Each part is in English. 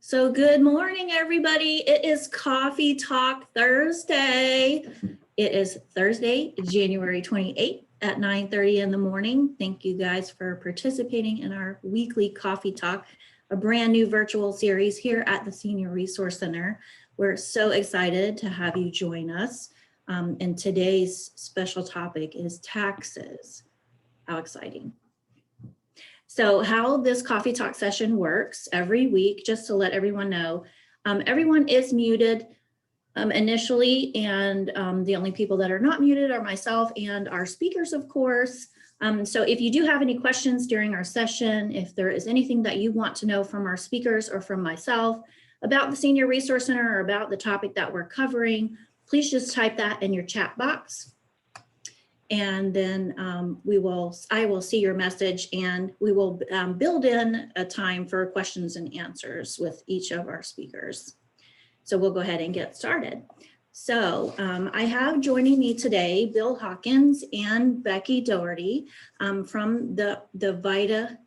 So good morning, everybody. It is Coffee Talk Thursday. It is Thursday, January 28th at 9:30 in the morning. Thank you guys for participating in our weekly Coffee Talk, a brand new virtual series here at the Senior Resource Center. We're so excited to have you join us. And today's special topic is taxes. How exciting. So how this coffee talk session works every week, just to let everyone know, everyone is muted initially, and the only people that are not muted are myself and our speakers, of course. So if you do have any questions during our session, if there is anything that you want to know from our speakers or from myself about the Senior Resource Center or about the topic that we're covering, please just type that in your chat box. And then I will see your message, and we will build in a time for questions and answers with each of our speakers. So we'll go ahead and get started. So I have joining me today Bill Hawkins and Becky Doherty from the VITA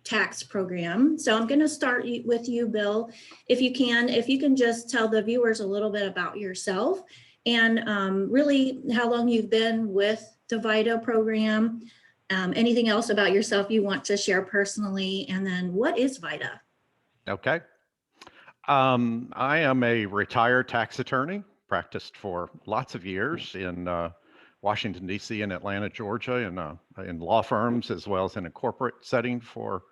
tax program. So I'm going to start with you, Bill, if you can just tell the viewers a little bit about yourself and really how long you've been with the VITA program, anything else about yourself you want to share personally, and then what is VITA? Okay. I am a retired tax attorney, practiced for lots of years in Washington, D.C. and Atlanta, Georgia, in law firms as well as in a corporate setting for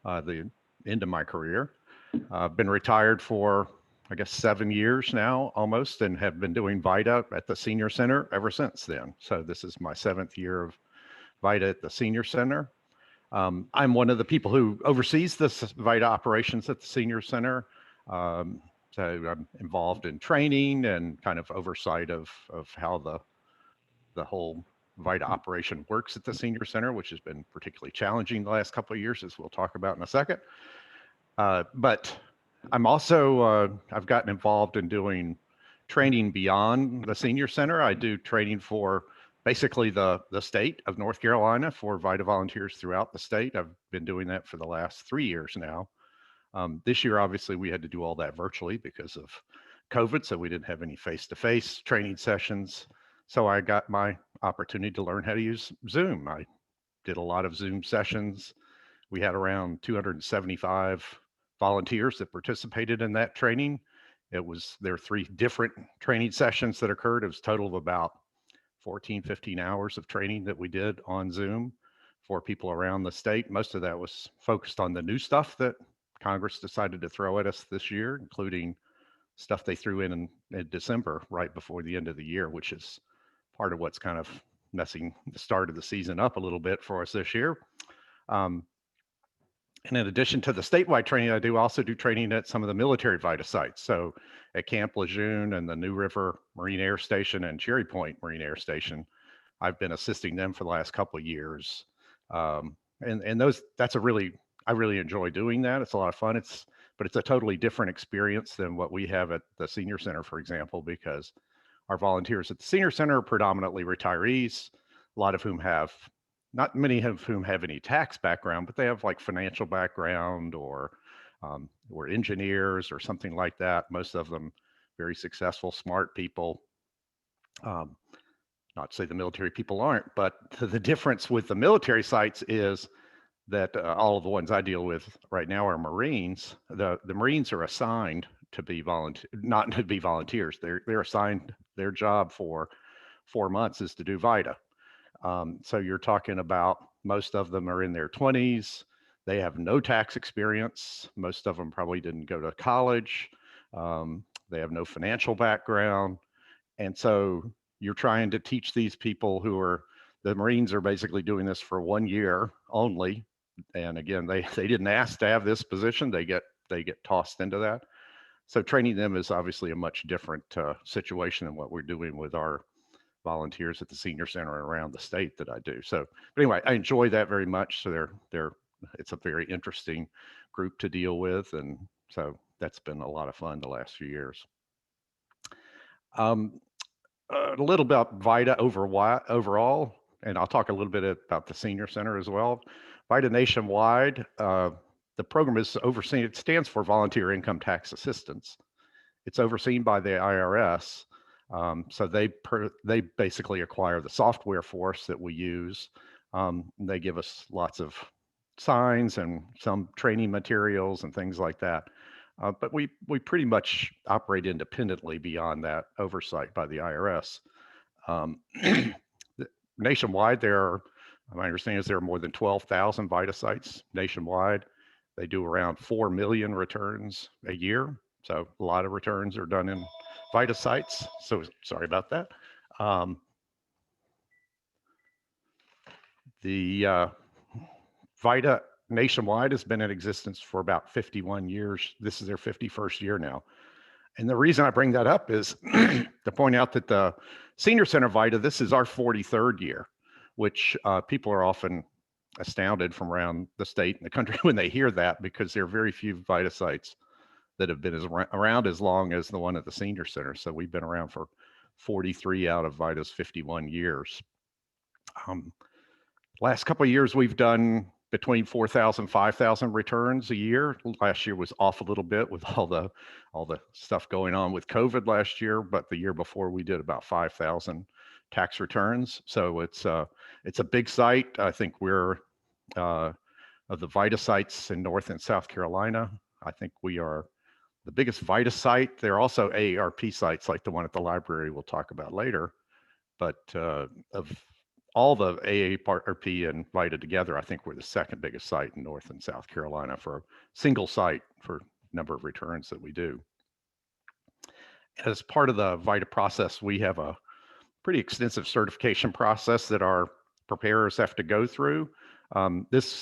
the end of my career. I've been retired for, I guess, 7 years now almost, and have been doing VITA at the Senior Center ever since then. So this is my 7th year of VITA at the Senior Center. I'm one of the people who oversees the VITA operations at the Senior Center. So I'm involved in training and kind of oversight of how the whole VITA operation works at the Senior Center, which has been particularly challenging the last couple of years, as we'll talk about in a second. But I'm also, I've gotten involved in doing training beyond the Senior Center. I do training for basically the state of North Carolina for VITA volunteers throughout the state. I've been doing that for the last 3 years now. This year, obviously, we had to do all that virtually because of COVID, so we didn't have any face-to-face training sessions. So I got my opportunity to learn how to use Zoom. I did a lot of Zoom sessions. We had around 275 volunteers that participated in that training. There were 3 different training sessions that occurred. It was a total of about 14, 15 hours of training that we did on Zoom for people around the state. Most of that was focused on the new stuff that Congress decided to throw at us this year, including stuff they threw in December, right before the end of the year, which is part of what's kind of messing the start of the season up a little bit for us this year. And in addition to the statewide training, I also do training at some of the military VITA sites. So at Camp Lejeune and the New River Marine Air Station and Cherry Point Marine Air Station, I've been assisting them for the last couple of years. I really enjoy doing that. It's a lot of fun. But it's a totally different experience than what we have at the Senior Center, for example, because our volunteers at the Senior Center are predominantly retirees, a lot of whom not many of whom have any tax background, but they have like financial background or engineers or something like that. Most of them very successful, smart people. Not to say the military people aren't, but the difference with the military sites is that all of the ones I deal with right now are Marines. The Marines are assigned to be not to be volunteers. They're assigned, their job for 4 months is to do VITA. So you're talking about most of them are in their 20s. They have no tax experience. Most of them probably didn't go to college. They have no financial background. And so you're trying to teach these people the Marines are basically doing this for 1 year only. And again, they didn't ask to have this position. They get tossed into that. So training them is obviously a much different situation than what we're doing with our volunteers at the Senior Center around the state that I do. So, but anyway, I enjoy that very much. So it's a very interesting group to deal with. And so that's been a lot of fun the last few years. A little about VITA overall, and I'll talk a little bit about the Senior Center as well. VITA nationwide, the program is overseen, it stands for Volunteer Income Tax Assistance. It's overseen by the IRS. So they basically acquire the software for us that we use. They give us lots of signs and some training materials and things like that. But we pretty much operate independently beyond that oversight by the IRS. Nationwide, my understanding is there are more than 12,000 VITA sites nationwide. They do around 4 million returns a year. So a lot of returns are done in VITA sites. So sorry about that. The VITA nationwide has been in existence for about 51 years. This is their 51st year now. And the reason I bring that up is to point out that the Senior Center VITA, this is our 43rd year, which people are often astounded from around the state and the country when they hear that, because there are very few VITA sites that have been around as long as the one at the Senior Center. So we've been around for 43 out of VITA's 51 years. Last couple of years, we've done between 4,000, 5,000 returns a year. Last year was off a little bit with all the stuff going on with COVID last year, but the year before we did about 5,000 tax returns. So it's a big site. I think we're of the VITA sites in North and South Carolina, I think we are the biggest VITA site. There are also AARP sites like the one at the library we'll talk about later. But of all the AARP and VITA together, I think we're the second biggest site in North and South Carolina for a single site for number of returns that we do. As part of the VITA process, we have a pretty extensive certification process that our preparers have to go through. A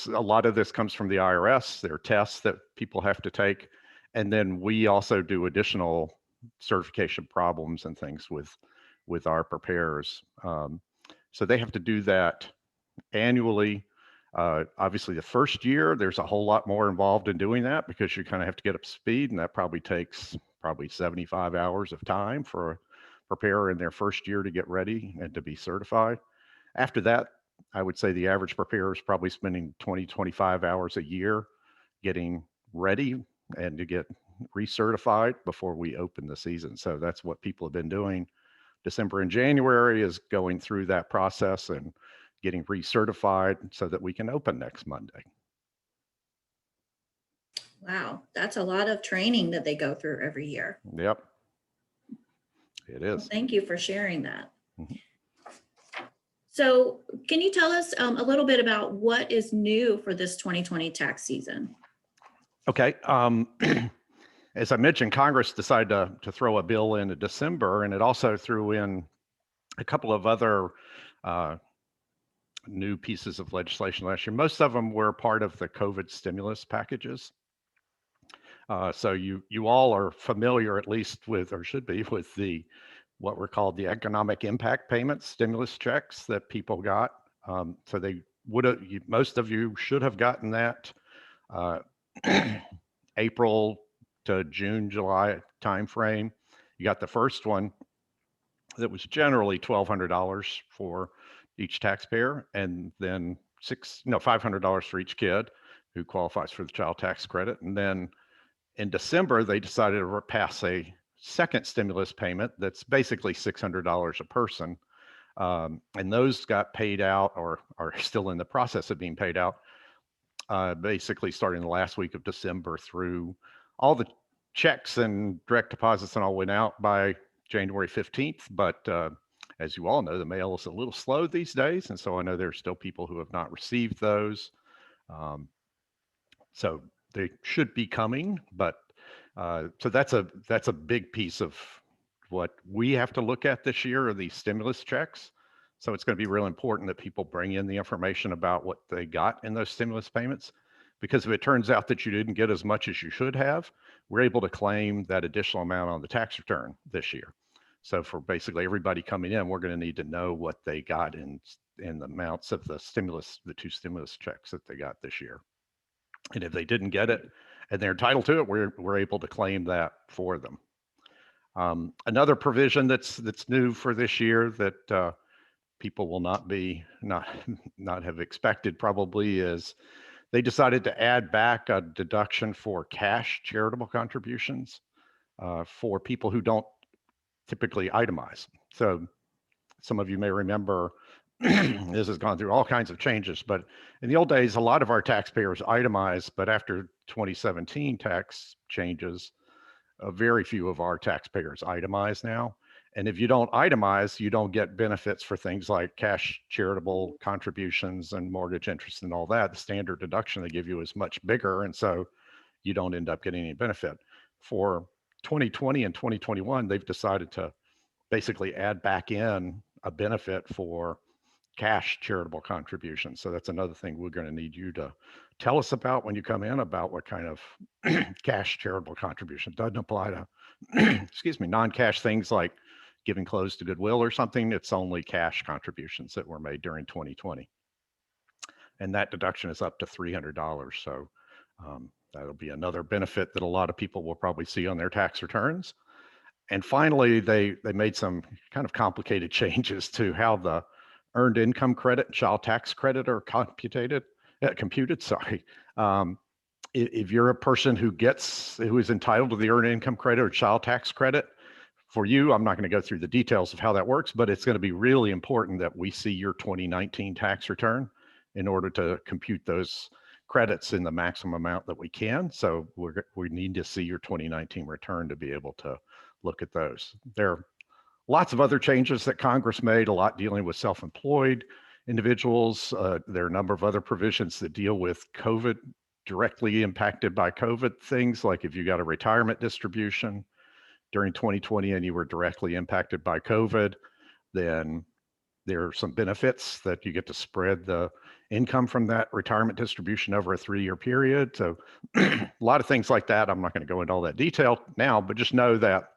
lot of this comes from the IRS. There are tests that people have to take. And then we also do additional certification problems and things with our preparers. So they have to do that annually. Obviously, the first year, there's a whole lot more involved in doing that because you kind of have to get up to speed, and that probably takes 75 hours of time for a preparer in their first year to get ready and to be certified. After that, I would say the average preparer is probably spending 20, 25 hours a year getting ready and to get recertified before we open the season. So that's what people have been doing. December and January is going through that process and getting recertified so that we can open next Monday. Wow, that's a lot of training that they go through every year. Yep, it is. Well, thank you for sharing that. Mm-hmm. So can you tell us a little bit about what is new for this 2020 tax season? Okay. As I mentioned, Congress decided to throw a bill in December, and it also threw in a couple of other new pieces of legislation last year. Most of them were part of the COVID stimulus packages. So you all are familiar, at least with, or should be, with what were called the economic impact payments, stimulus checks that people got. So they would have, most of you should have gotten that April to June, July timeframe. You got the first one that was generally $1,200 for each taxpayer, and then $500 for each kid who qualifies for the child tax credit. And then in December, they decided to pass a second stimulus payment that's basically $600 a person. And those got paid out, or are still in the process of being paid out, basically starting the last week of December through all the checks and direct deposits and all went out by January 15th. But as you all know, the mail is a little slow these days. And so I know there's still people who have not received those. So they should be coming, but so that's a big piece of what we have to look at this year are these stimulus checks. So it's going to be real important that people bring in the information about what they got in those stimulus payments, because if it turns out that you didn't get as much as you should have, we're able to claim that additional amount on the tax return this year. So for basically everybody coming in, we're going to need to know what they got in the amounts of the two stimulus checks that they got this year. And if they didn't get it and they're entitled to it, we're able to claim that for them. Another provision that's new for this year that people will not have expected probably is they decided to add back a deduction for cash charitable contributions for people who don't typically itemize. So some of you may remember this has gone through all kinds of changes, but in the old days, a lot of our taxpayers itemized, but after 2017 tax changes, very few of our taxpayers itemize now. And if you don't itemize, you don't get benefits for things like cash charitable contributions and mortgage interest and all that. The standard deduction they give you is much bigger. And so you don't end up getting any benefit. For 2020 and 2021, they've decided to basically add back in a benefit for cash charitable contributions. So that's another thing we're going to need you to tell us about when you come in, about what kind of cash charitable contribution. Doesn't apply to, excuse me, non-cash things like giving clothes to Goodwill or something. It's only cash contributions that were made during 2020. And that deduction is up to $300. So that'll be another benefit that a lot of people will probably see on their tax returns. And finally, they made some kind of complicated changes to how the earned income credit and child tax credit are computed. Sorry. If you're a person who is entitled to the earned income credit or child tax credit, for you, I'm not going to go through the details of how that works, but it's going to be really important that we see your 2019 tax return in order to compute those credits in the maximum amount that we can. So we need to see your 2019 return to be able to look at those. There are lots of other changes that Congress made, a lot dealing with self-employed individuals. There are a number of other provisions that deal with COVID, directly impacted by COVID, things like if you got a retirement distribution during 2020 and you were directly impacted by COVID, then there are some benefits that you get to spread the income from that retirement distribution over a 3-year period. So a lot of things like that. I'm not going to go into all that detail now, but just know that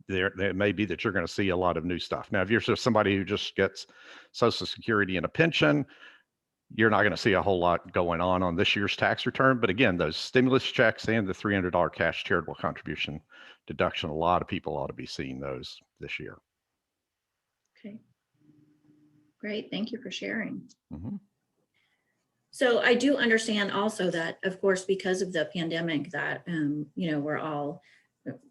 there may be that you're going to see a lot of new stuff. Now, if you're just somebody who just gets Social Security and a pension, you're not going to see a whole lot going on this year's tax return. But again, those stimulus checks and the $300 cash charitable contribution deduction, a lot of people ought to be seeing those this year. Okay. Great. Thank you for sharing. Mm-hmm. So I do understand also that, of course, because of the pandemic that, we're all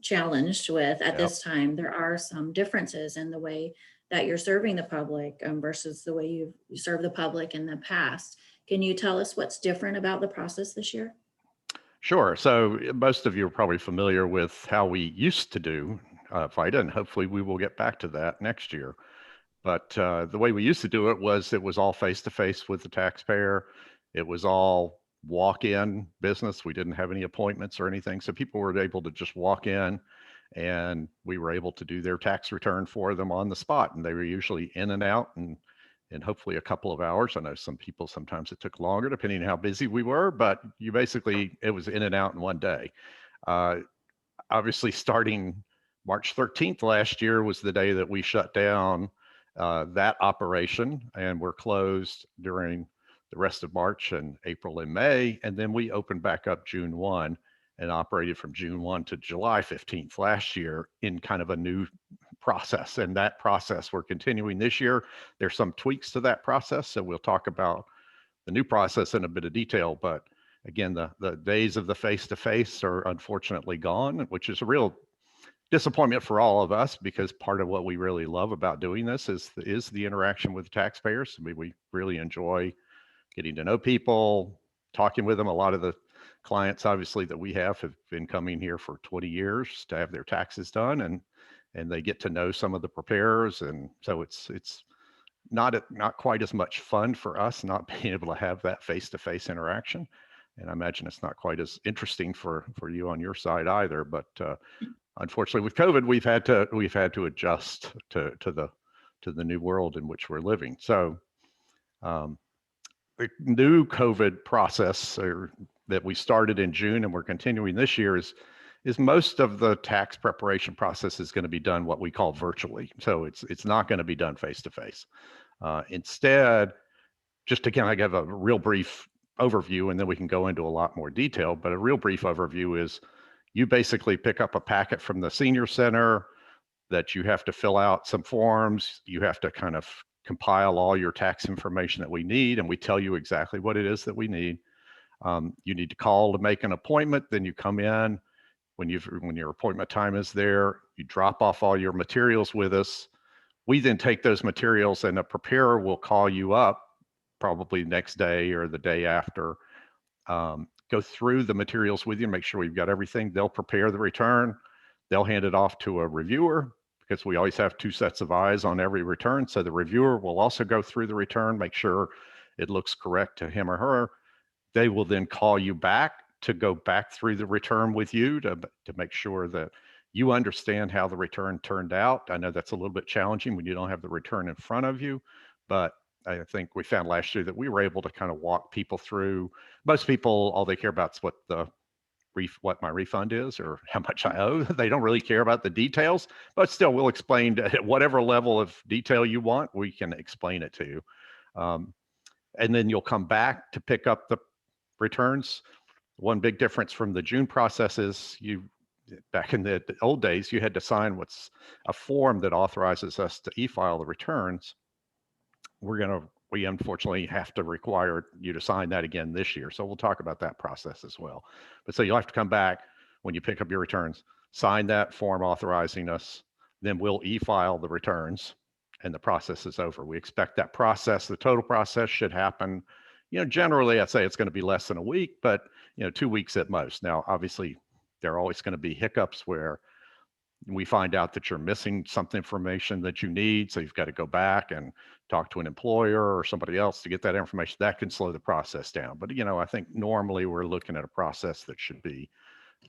challenged with at this time, there are some differences in the way that you're serving the public versus the way you serve the public in the past. Can you tell us what's different about the process this year? Sure. So most of you are probably familiar with how we used to do FIDA, and hopefully we will get back to that next year. But the way we used to do it was all face-to-face with the taxpayer. It was all walk-in business. We didn't have any appointments or anything. So people were able to just walk in and we were able to do their tax return for them on the spot. And they were usually in and out in hopefully a couple of hours. I know some people, sometimes it took longer depending on how busy we were, but it was in and out in one day. Obviously starting March 13th last year was the day that we shut down that operation, and we're closed during the rest of March and April and May. And then we opened back up June 1 and operated from June 1 to July 15th last year in kind of a new process. And that process we're continuing this year. There's some tweaks to that process. So we'll talk about the new process in a bit of detail. But again, the days of the face-to-face are unfortunately gone, which is a real disappointment for all of us, because part of what we really love about doing this is the interaction with taxpayers. I mean, we really enjoy getting to know people, talking with them. A lot of the clients, obviously, that we have been coming here for 20 years to have their taxes done, and they get to know some of the preparers. And so it's not quite as much fun for us not being able to have that face-to-face interaction. And I imagine it's not quite as interesting for you on your side either. But unfortunately, with COVID, we've had to adjust to the new world in which we're living. So the new COVID process that we started in June and we're continuing this year is most of the tax preparation process is going to be done what we call virtually. So it's not going to be done face to face. Instead, just to kind of give a real brief overview, and then we can go into a lot more detail, but a real brief overview is you basically pick up a packet from the senior center that you have to fill out some forms. You have to kind of compile all your tax information that we need, and we tell you exactly what it is that we need. You need to call to make an appointment, then you come in. When your appointment time is there, you drop off all your materials with us. We then take those materials and a preparer will call you up probably next day or the day after, go through the materials with you, make sure we've got everything. They'll prepare the return. They'll hand it off to a reviewer because we always have 2 sets of eyes on every return. So the reviewer will also go through the return, make sure it looks correct to him or her. They will then call you back to go back through the return with you to make sure that you understand how the return turned out. I know that's a little bit challenging when you don't have the return in front of you, but I think we found last year that we were able to kind of walk people through. Most people, all they care about is what my refund is or how much I owe. They don't really care about the details, but still we'll explain at whatever level of detail you want, we can explain it to you. And then you'll come back to pick up the returns. One big difference from the June process is back in the old days, you had to sign what's a form that authorizes us to e-file the returns. We unfortunately have to require you to sign that again this year. So we'll talk about that process as well. But so you'll have to come back when you pick up your returns, sign that form authorizing us, then we'll e-file the returns and the process is over. We expect that process, the total process should happen, generally I'd say it's going to be less than a week, but 2 weeks at most. Now, obviously there are always going to be hiccups where we find out that you're missing some information that you need. So you've got to go back and talk to an employer or somebody else to get that information. That can slow the process down. But, I think normally we're looking at a process that should be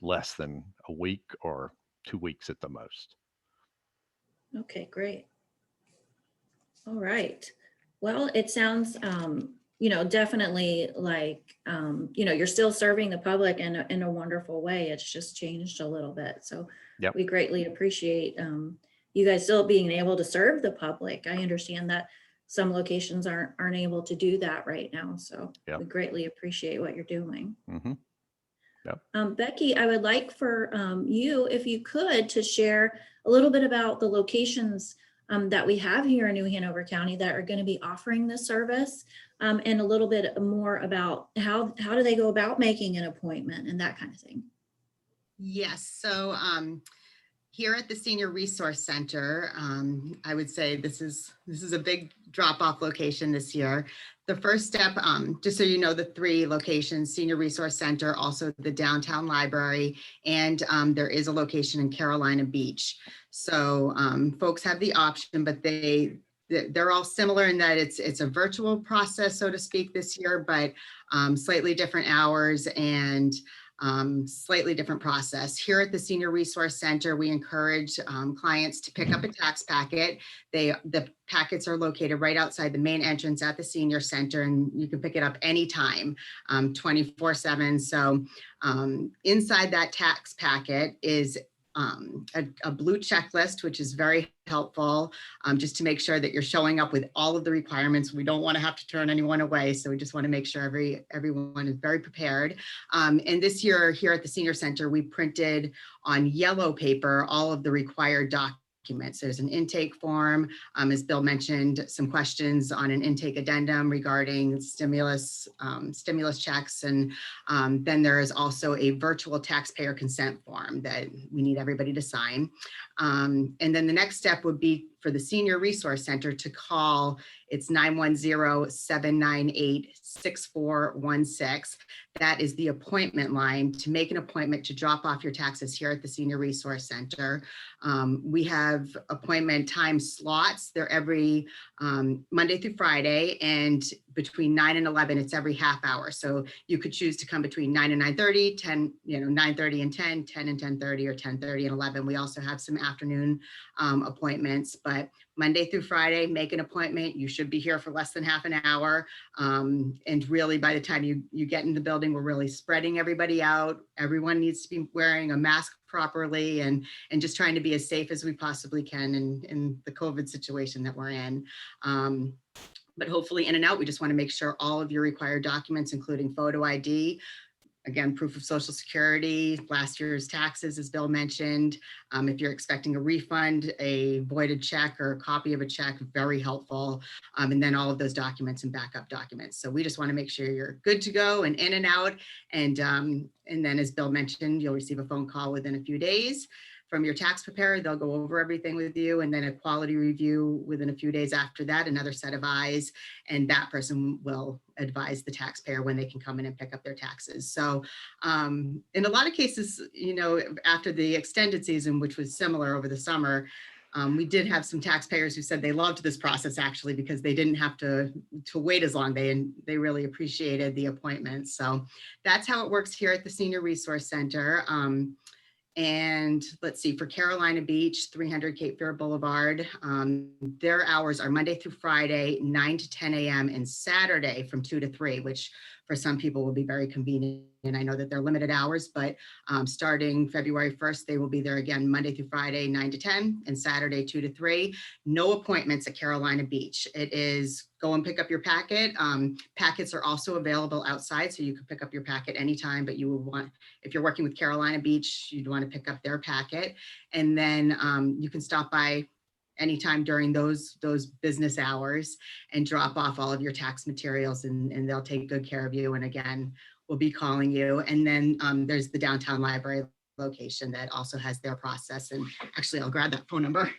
less than a week or 2 weeks at the most. Okay, great. All right. Well, it sounds, definitely like, you're still serving the public in a wonderful way. It's just changed a little bit. So Yep. we greatly appreciate you guys still being able to serve the public. I understand that some locations aren't able to do that right now. So Yep. we greatly appreciate what you're doing. Mm-hmm. Yep. Becky, I would like for you, if you could, to share a little bit about the locations that we have here in New Hanover County that are going to be offering this service, and a little bit more about how do they go about making an appointment and that kind of thing. Yes, so here at the Senior Resource Center, I would say this is a big drop-off location this year. The first step, just so you know, the 3 locations, Senior Resource Center, also the downtown library, and there is a location in Carolina Beach. So folks have the option, but they're all similar in that it's a virtual process, so to speak, this year, but slightly different hours and slightly different process. Here at the Senior Resource Center, we encourage clients to pick up a tax packet. The packets are located right outside the main entrance at the Senior Center, and you can pick it up anytime, 24/7. So inside that tax packet is a blue checklist, which is very helpful, just to make sure that you're showing up with all of the requirements. We don't want to have to turn anyone away. So we just want to make sure everyone is very prepared. And this year here at the Senior Center, we printed on yellow paper all of the required documents. There's an intake form, as Bill mentioned, some questions on an intake addendum regarding stimulus checks. And then there is also a virtual taxpayer consent form that we need everybody to sign. And then the next step would be for the Senior Resource Center to call. It's 910-798-6416. That is the appointment line to make an appointment to drop off your taxes here at the Senior Resource Center. We have appointment time slots. They're every Monday through Friday, and between 9 and 11, it's every half hour. So you could choose to come between 9 and 9:30, 9:30 and 10, 10 and 10:30, or 10:30 and 11. We also have some afternoon appointments, but Monday through Friday, make an appointment. You should be here for less than half an hour. And really, by the time you get in the building, we're really spreading everybody out. Everyone needs to be wearing a mask properly and just trying to be as safe as we possibly can in the COVID situation that we're in. But hopefully in and out, we just want to make sure all of your required documents, including photo ID, again, proof of Social Security, last year's taxes, as Bill mentioned. If you're expecting a refund, a voided check or a copy of a check, very helpful. And then all of those documents and backup documents. So we just want to make sure you're good to go and in and out. And then, as Bill mentioned, you'll receive a phone call within a few days from your tax preparer. They'll go over everything with you, and then a quality review within a few days after that, another set of eyes, and that person will advise the taxpayer when they can come in and pick up their taxes. So in a lot of cases, after the extended season, which was similar over the summer, we did have some taxpayers who said they loved this process actually because they didn't have to wait as long. They really appreciated the appointments. So that's how it works here at the Senior Resource Center. And let's see, for Carolina Beach, 300 Cape Fear Boulevard, their hours are Monday through Friday, 9 to 10 a.m. and Saturday from 2 to 3, which for some people will be very convenient. And I know that they're limited hours, but starting February 1st, they will be there again, Monday through Friday, 9 to 10 and Saturday, 2 to 3. No appointments at Carolina Beach. It is go and pick up your packet. Packets are also available outside, so you can pick up your packet anytime, but you will want, if you're working with Carolina Beach, you'd want to pick up their packet. And then you can stop by anytime during those business hours and drop off all of your tax materials, and they'll take good care of you. And again, we'll be calling you. And then there's the downtown library location that also has their process. And actually, I'll grab that phone number.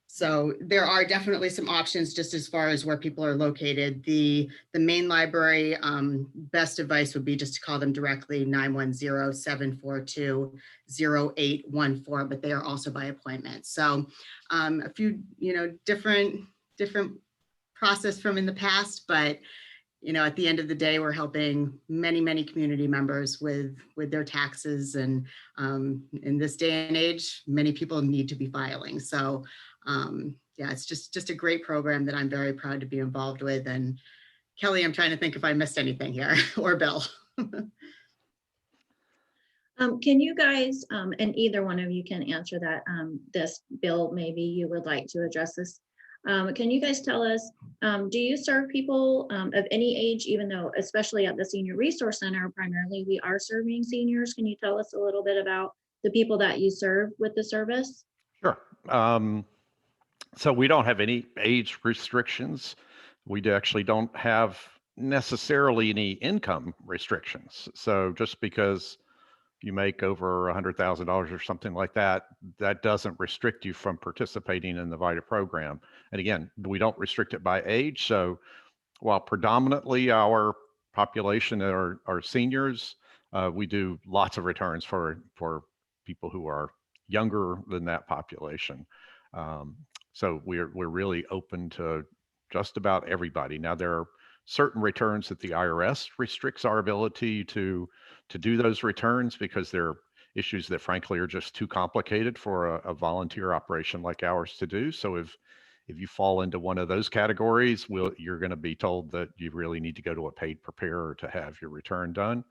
So there are definitely some options just as far as where people are located. The main library, best advice would be just to call them directly, 910-742-0814, but they are also by appointment. So a few, different process from in the past, but at the end of the day, we're helping many, many community members with their taxes. And in this day and age, many people need to be filing. So yeah, it's just a great program that I'm very proud to be involved with. And Kelly, I'm trying to think if I missed anything here, or Bill. Can you guys, and either one of you can answer that, this, Bill, maybe you would like to address this. Can you guys tell us, do you serve people of any age, even though, especially at the Senior Resource Center, primarily we are serving seniors? Can you tell us a little bit about the people that you serve with the service? Sure. So we don't have any age restrictions. We actually don't have necessarily any income restrictions. So just because you make over $100,000 or something like that, that doesn't restrict you from participating in the VITA program. And again, we don't restrict it by age. So while predominantly our population are seniors, we do lots of returns for people who are younger than that population. So we're really open to just about everybody. Now, there are certain returns that the IRS restricts our ability to do those returns because there are issues that frankly are just too complicated for a volunteer operation like ours to do. So if you fall into one of those categories, you're going to be told that you really need to go to a paid preparer to have your return done.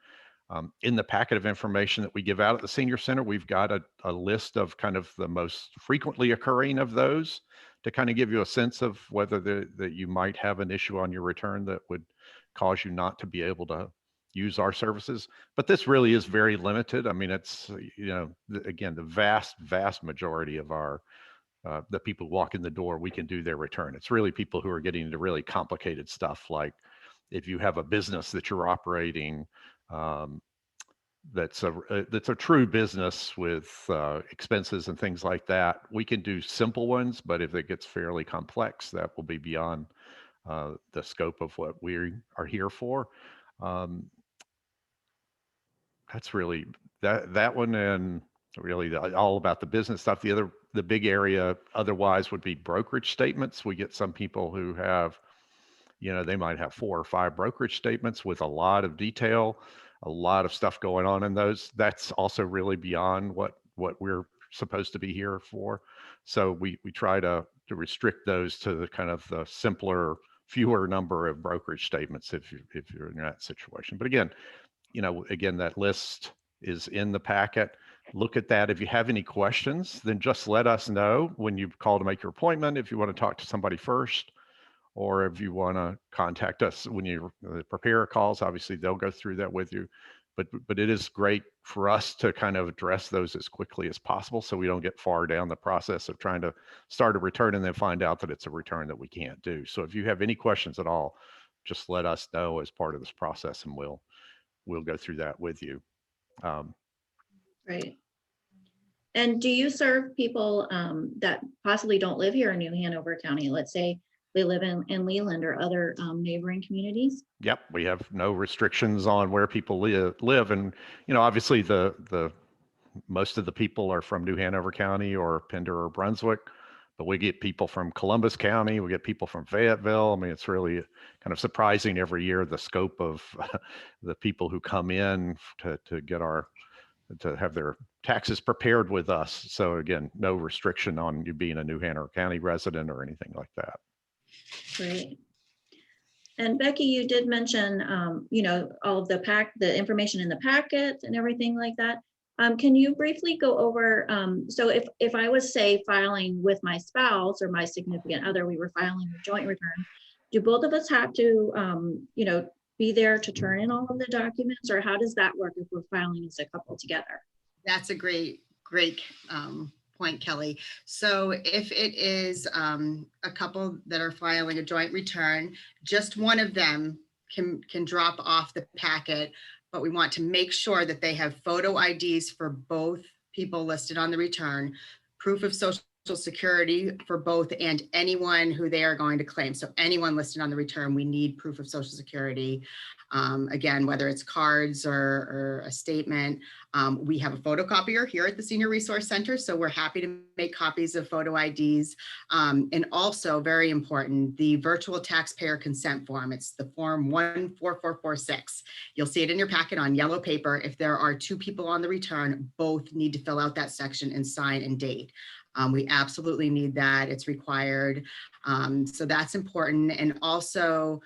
In the packet of information that we give out at the Senior Center, we've got a list of kind of the most frequently occurring of those to kind of give you a sense of whether that you might have an issue on your return that would cause you not to be able to use our services. But this really is very limited. I mean, it's, again, the vast majority of our the people who walk in the door, we can do their return. It's really people who are getting into really complicated stuff, like if you have a business that you're operating, that's a true business with expenses and things like that. We can do simple ones, but if it gets fairly complex, that will be beyond the scope of what we are here for. That's really that one, and really all about the business stuff. The big area otherwise would be brokerage statements. We get some people who have, they might have 4 or 5 brokerage statements with a lot of detail, a lot of stuff going on in those. That's also really beyond what we're supposed to be here for. So we try to restrict those to the kind of the simpler, fewer number of brokerage statements if you're in that situation. But again, that list is in the packet. Look at that. If you have any questions, then just let us know when you call to make your appointment. If you want to talk to somebody first, or if you want to contact us when you the preparer calls, obviously they'll go through that with you. But it is great for us to kind of address those as quickly as possible so we don't get far down the process of trying to start a return and then find out that it's a return that we can't do. So if you have any questions at all, just let us know as part of this process and we'll go through that with you. Right. And do you serve people that possibly don't live here in New Hanover County? Let's say they live in Leland or other neighboring communities? Yep, we have no restrictions on where people live. And, obviously the most of the people are from New Hanover County or Pender or Brunswick, but we get people from Columbus County, we get people from Fayetteville. I mean, it's really kind of surprising every year, the scope of the people who come in to have their taxes prepared with us. So again, no restriction on you being a New Hanover County resident or anything like that. Great. And Becky, you did mention, all of the information in the packet and everything like that. Can you briefly go over, so if I was, say, filing with my spouse or my significant other, we were filing a joint return, do both of us have to, be there to turn in all of the documents, or how does that work if we're filing as a couple together? That's a great point, Kelly. So if it is a couple that are filing a joint return, just one of them can drop off the packet, but we want to make sure that they have photo IDs for both people listed on the return, proof of social security for both, and anyone who they are going to claim. So anyone listed on the return, we need proof of social security. Again, whether it's cards or a statement, we have a photocopier here at the Senior Resource Center, so we're happy to make copies of photo IDs. And also, very important, the virtual taxpayer consent form. It's the form 14446. You'll see it in your packet on yellow paper. If there are two people on the return, both need to fill out that section and sign and date. We absolutely need that. It's required. So that's important. And also,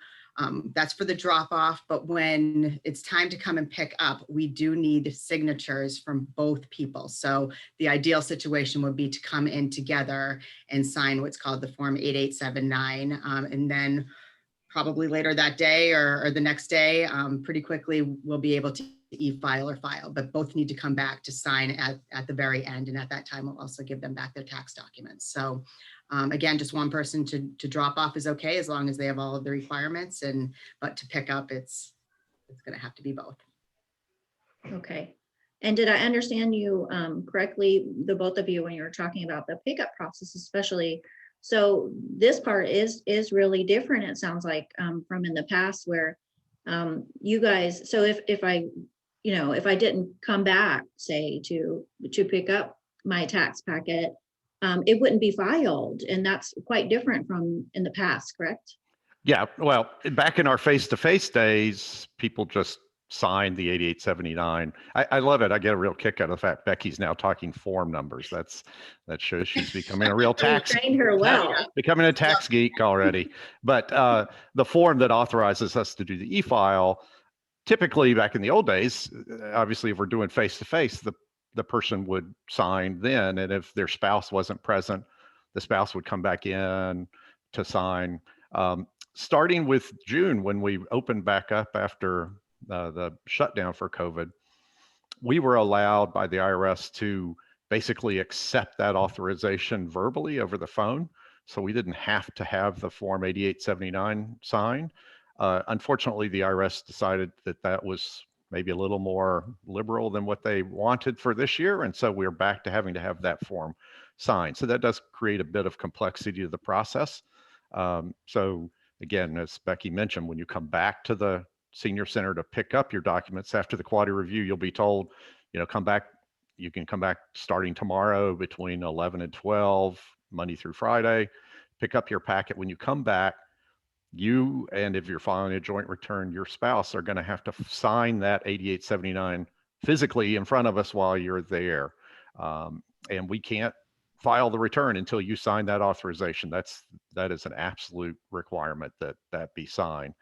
that's for the drop off, but when it's time to come and pick up, we do need signatures from both people. So the ideal situation would be to come in together and sign what's called the Form 8879. And then probably later that day or the next day, pretty quickly, we'll be able to e-file or file, but both need to come back to sign at the very end. And at that time, we'll also give them back their tax documents. So again, just one person to drop off is okay, as long as they have all of the requirements, but to pick up, it's going to have to be both. Okay. And did I understand you correctly, the both of you, when you were talking about the pickup process, especially? So this part is really different, it sounds like, from in the past, where you guys, so if I didn't come back, say, to pick up my tax packet, it wouldn't be filed, and that's quite different from in the past, correct? Yeah, well, back in our face-to-face days, people just signed the 8879. I love it. I get a real kick out of the fact Becky's now talking form numbers. That shows she's becoming a real tax. You trained her well. Becoming a tax geek already. But the form that authorizes us to do the e-file, typically back in the old days, obviously if we're doing face-to-face, the person would sign then, and if their spouse wasn't present, the spouse would come back in to sign. Starting with June, when we opened back up after the shutdown for COVID, we were allowed by the IRS to basically accept that authorization verbally over the phone. So we didn't have to have the Form 8879 signed. Unfortunately, the IRS decided that was maybe a little more liberal than what they wanted for this year. And so we're back to having to have that form signed. So that does create a bit of complexity to the process. So again, as Becky mentioned, when you come back to the Senior Center to pick up your documents after the quality review, you'll be told, come back. You can come back starting tomorrow between 11 and 12, Monday through Friday, pick up your packet. When you come back, you, and if you're filing a joint return, your spouse are going to have to sign that 8879 physically in front of us while you're there. And we can't file the return until you sign that authorization. That is an absolute requirement that be signed.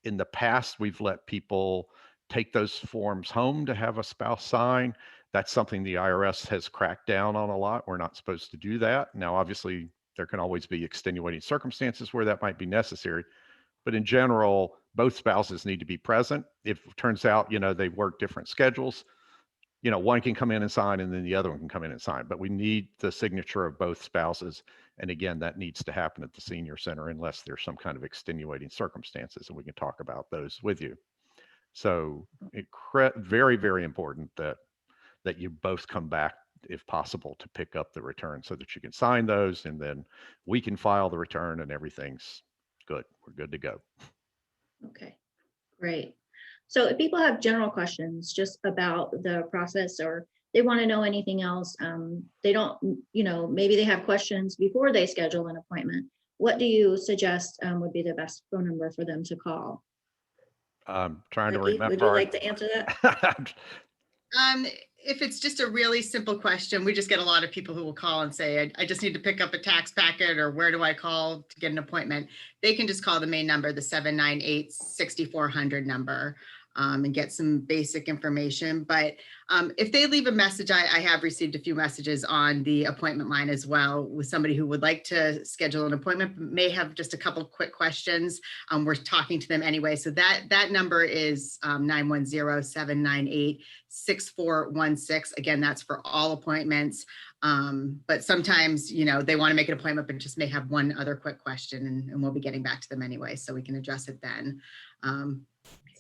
In the past, we've let people take those forms home to have a spouse sign. That's something the IRS has cracked down on a lot. We're not supposed to do that. Now, obviously, There can always be extenuating circumstances where that might be necessary. But in general, both spouses need to be present. If it turns out, they work different schedules, one can come in and sign and then the other one can come in and sign. But we need the signature of both spouses. And again, that needs to happen at the senior center unless there's some kind of extenuating circumstances, and we can talk about those with you. So very, very important that you both come back if possible to pick up the return so that you can sign those, and then we can file the return and everything's good. We're good to go. Okay, great. So if people have general questions just about the process, or they want to know anything else, they don't, maybe they have questions before they schedule an appointment, what do you suggest would be the best phone number for them to call? I'm trying to Becky, remember. would you like to answer that? If it's just a really simple question, we just get a lot of people who will call and say, I just need to pick up a tax packet, or where do I call to get an appointment? They can just call the main number, the 798-6400 number, and get some basic information. But if they leave a message, I have received a few messages on the appointment line as well with somebody who would like to schedule an appointment, but may have just a couple of quick questions. We're talking to them anyway. So that number is 910-798-6416. Again, that's for all appointments. But sometimes, they want to make an appointment, but just may have one other quick question, and we'll be getting back to them anyway, so we can address it then.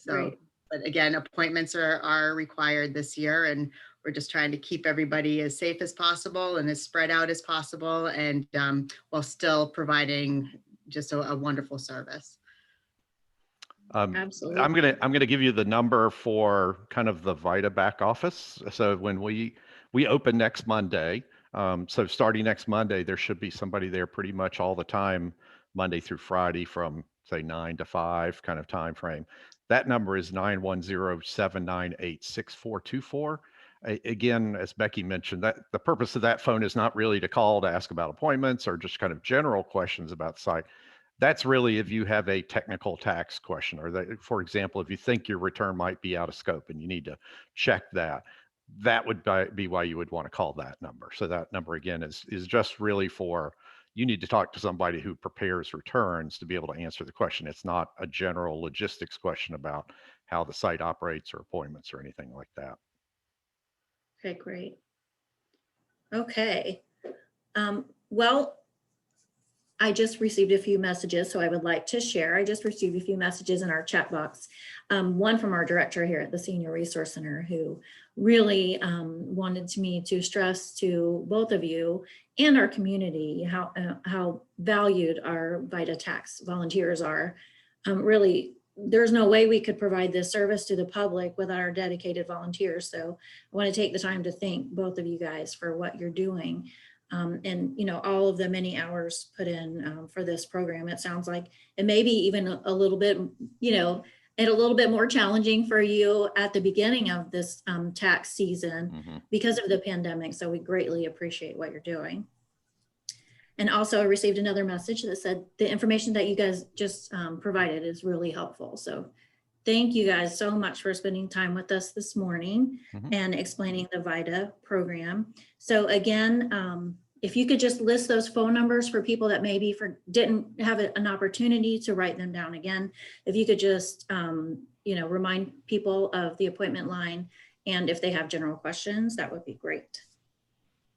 Great. But again, appointments are required this year, and we're just trying to keep everybody as safe as possible and as spread out as possible, and while still providing just a wonderful service. Absolutely. I'm gonna give you the number for kind of the VITA back office. So when we open next Monday, so starting next Monday, there should be somebody there pretty much all the time, Monday through Friday, from say 9 to 5 kind of time frame. That number is 910-798-6424. Again, as Becky mentioned, that the purpose of that phone is not really to call to ask about appointments or just kind of general questions about the site. That's really if you have a technical tax question, or that, for example, if you think your return might be out of scope and you need to check that, that would be why you would want to call that number. So that number again is just really for, you need to talk to somebody who prepares returns to be able to answer the question. It's not a general logistics question about how the site operates or appointments or anything like that. Okay, great. Okay. Well, I just received a few messages, so I would like to share. I just received a few messages in our chat box. One from our director here at the Senior Resource Center, who really wanted me to stress to both of you and our community how valued our VITA tax volunteers are. Really, there's no way we could provide this service to the public without our dedicated volunteers. So I want to take the time to thank both of you guys for what you're doing. And all of the many hours put in for this program. It sounds like it may be even a little bit, and a little bit more challenging for you at the beginning of this tax season because of the pandemic. So we greatly appreciate what you're doing. And also I received another message that said the information that you guys just provided is really helpful. So thank you guys so much for spending time with us this morning and explaining the VITA program. So again, if you could just list those phone numbers for people that maybe didn't have an opportunity to write them down again. If you could just, remind people of the appointment line, and if they have general questions, that would be great.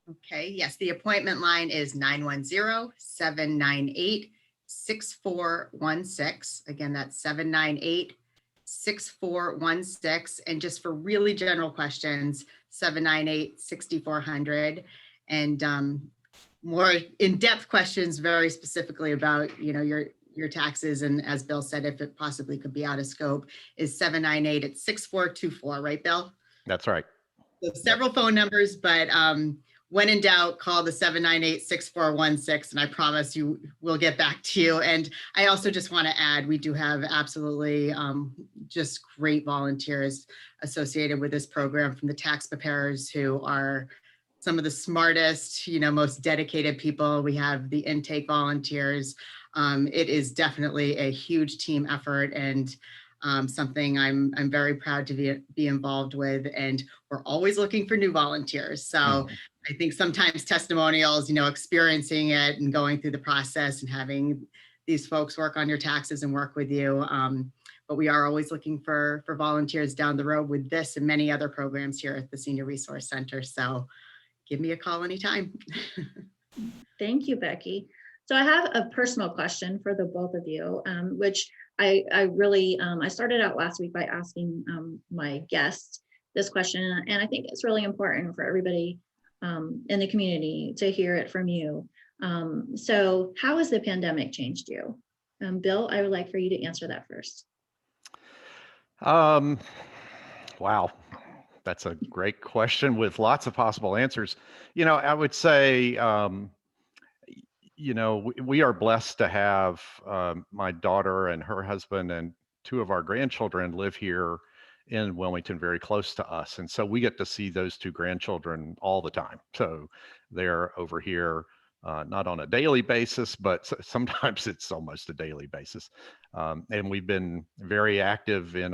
Okay, yes, the appointment line is 910-798-6416. Again, that's 798-6416. And just for really general questions, 798-6400. And more in-depth questions, very specifically about, your taxes. And as Bill said, if it possibly could be out of scope, is 798-6424, right, Bill? That's right. So several phone numbers, but when in doubt, call the 798-6416, and I promise you we'll get back to you. And I also just want to add, we do have absolutely just great volunteers associated with this program, from the tax preparers, who are some of the smartest, most dedicated people. We have the intake volunteers. It is definitely a huge team effort, and something I'm very proud to be involved with, and we're always looking for new volunteers. So Mhm. I think sometimes testimonials, experiencing it and going through the process and having these folks work on your taxes and work with you. But we are always looking for volunteers down the road with this and many other programs here at the Senior Resource Center. So give me a call anytime. Thank you, Becky. So I have a personal question for the both of you, which I really, I started out last week by asking my guests this question, and I think it's really important for everybody in the community to hear it from you. So how has the pandemic changed you? Bill, I would like for you to answer that first. Um, wow, that's a great question with lots of possible answers. I would say, we are blessed to have my daughter and her husband and two of our grandchildren live here in Wilmington, very close to us. And so we get to see those two grandchildren all the time. So they're over here, not on a daily basis, but sometimes it's almost a daily basis. And we've been very active in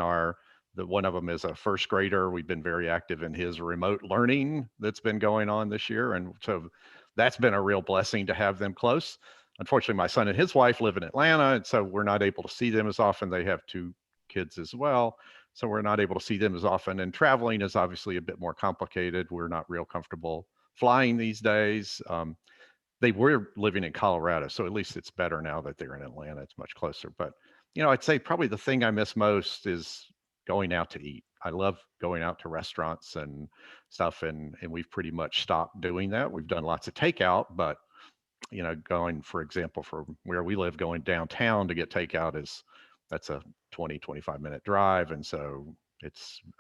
one of them is a first grader. We've been very active in his remote learning that's been going on this year. And so that's been a real blessing to have them close. Unfortunately, my son and his wife live in Atlanta, and so we're not able to see them as often. They have two kids as well, so we're not able to see them as often. And traveling is obviously a bit more complicated. We're not real comfortable flying these days. They were living in Colorado, so at least it's better now that they're in Atlanta. It's much closer. But I'd say probably the thing I miss most is going out to eat. I love going out to restaurants and stuff, and we've pretty much stopped doing that. We've done lots of takeout, but going, for example, from where we live, going downtown to get takeout that's a 20-25 minute drive, and so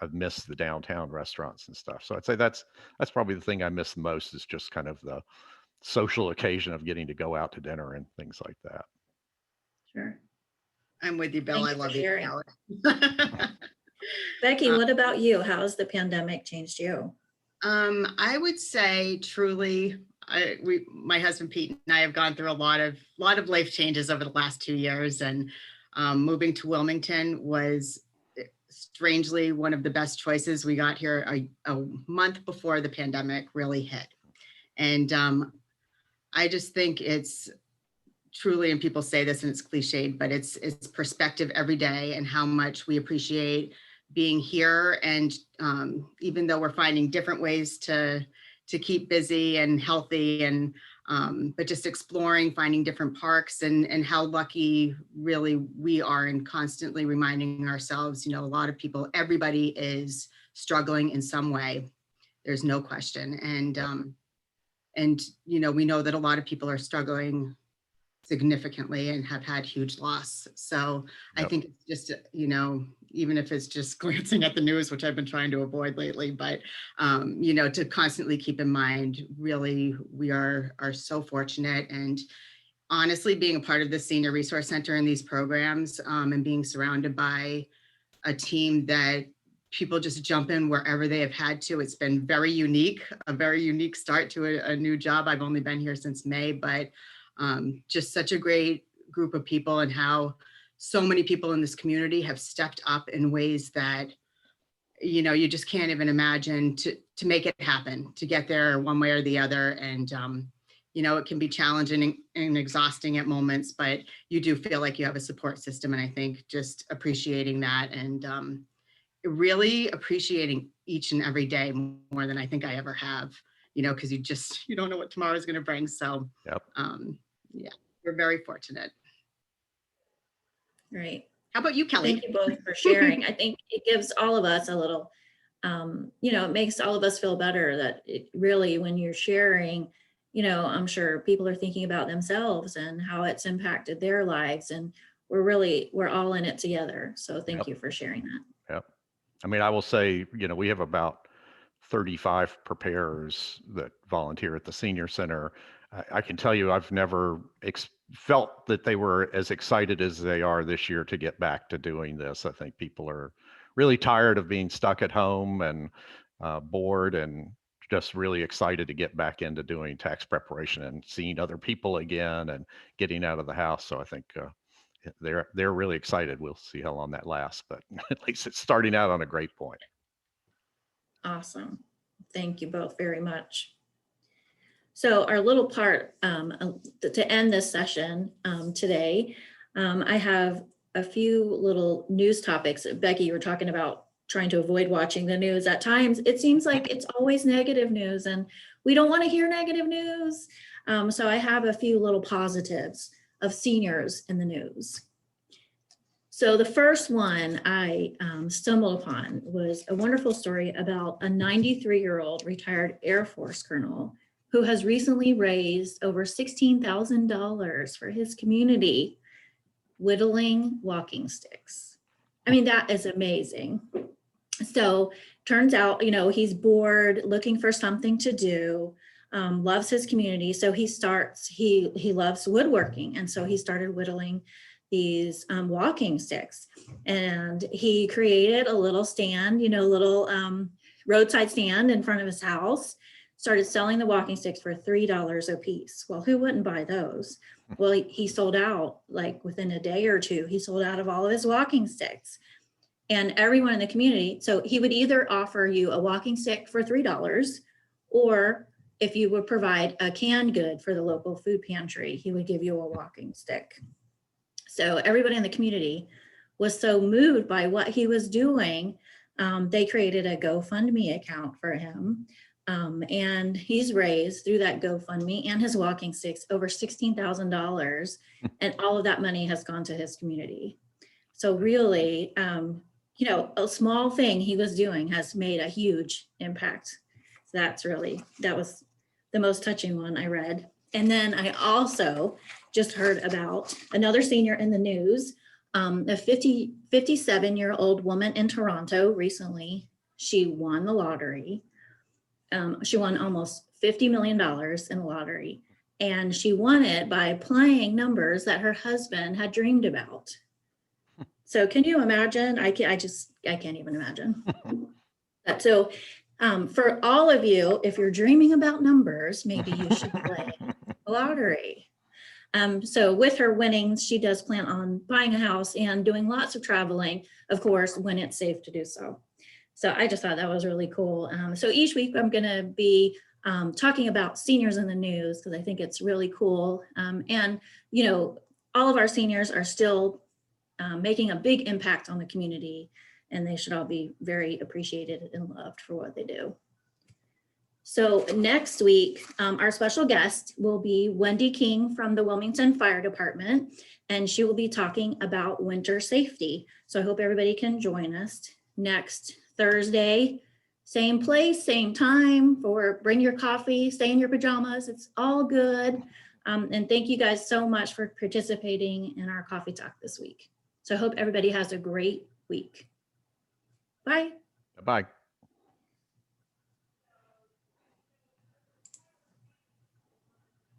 I've missed the downtown restaurants and stuff. So I'd say that's probably the thing I miss most, is just kind of the social occasion of getting to go out to dinner and things like that. Sure. I'm with you, Bill. Thank I you for love you. sharing. Alex. Becky, what about you? How has the pandemic changed you? I would say truly, my husband Pete and I have gone through a lot of life changes over the last 2 years, and moving to Wilmington was strangely one of the best choices. We got here a month before the pandemic really hit, and I just think it's truly, and people say this and it's cliched, but it's perspective every day and how much we appreciate being here. And even though we're finding different ways to keep busy and healthy, and but just exploring, finding different parks, and how lucky really we are, and constantly reminding ourselves, a lot of people, everybody is struggling in some way. There's no question. And we know that a lot of people are struggling significantly and have had huge loss. So I think it's just, even if it's just glancing at the news, which I've been trying to avoid lately, but, to constantly keep in mind, really, we are so fortunate. And honestly, being a part of the Senior Resource Center and these programs, and being surrounded by a team that people just jump in wherever they have had to. It's been a very unique start to a new job. I've only been here since May, but just such a great group of people, and how so many people in this community have stepped up in ways that, you just can't even imagine, to make it happen, to get there one way or the other. And, it can be challenging and exhausting at moments, but you do feel like you have a support system. And I think just appreciating that, and really appreciating each and every day more than I think I ever have, because you don't know what tomorrow is going to bring. So, yeah, we're very fortunate. Right. How about you, Kelly? Thank you both for sharing. I think it gives all of us a little, it makes all of us feel better that it really, when you're sharing, I'm sure people are thinking about themselves and how it's impacted their lives. And we're all in it together. So thank you for sharing that. Yep. I mean, I will say, we have about 35 preparers that volunteer at the senior center. I can tell you, I've never felt that they were as excited as they are this year to get back to doing this. I think people are really tired of being stuck at home and bored, and just really excited to get back into doing tax preparation and seeing other people again and getting out of the house. So I think they're really excited. We'll see how long that lasts, but at least it's starting out on a great point. Awesome. Thank you both very much. So our little part to end this session today, I have a few little news topics. Becky, you were talking about trying to avoid watching the news. At times, it seems like it's always negative news, and we don't want to hear negative news. So I have a few little positives of seniors in the news. So the first one I stumbled upon was a wonderful story about a 93-year-old retired Air Force colonel who has recently raised over $16,000 for his community, whittling walking sticks. I mean, that is amazing. So turns out, you know, he's bored, looking for something to do, loves his community. So he loves woodworking. And so he started whittling these walking sticks, and he created a little stand, you know, little roadside stand in front of his house, started selling the walking sticks for $3 a piece. Well, who wouldn't buy those? Well, he sold out, like within a day or two, he sold out of all of his walking sticks. And everyone in the community, so he would either offer you a walking stick for $3, or if you would provide a canned good for the local food pantry, he would give you a walking stick. So everybody in the community was so moved by what he was doing, they created a GoFundMe account for him. And he's raised through that GoFundMe and his walking sticks over $16,000, and all of that money has gone to his community. So really, you know, a small thing he was doing has made a huge impact. So that was the most touching one I read. And then I also just heard about another senior in the news, a 57-year-old woman in Toronto recently. She won the lottery. She won almost $50 million in the lottery, and she won it by playing numbers that her husband had dreamed about. So can you imagine? I can't even imagine. So for all of you, if you're dreaming about numbers, maybe you should play the lottery. So with her winnings, she does plan on buying a house and doing lots of traveling, of course, when it's safe to do so. So I just thought that was really cool. So each week I'm going to be talking about seniors in the news, because I think it's really cool. And, you know, all of our seniors are still making a big impact on the community, and they should all be very appreciated and loved for what they do. So next week, our special guest will be Wendy King from the Wilmington Fire Department, and she will be talking about winter safety. So I hope everybody can join us next Thursday, same place, same time, for bring your coffee, stay in your pajamas. It's all good. And thank you guys so much for participating in our coffee talk this week. So I hope everybody has a great week. Bye. Bye.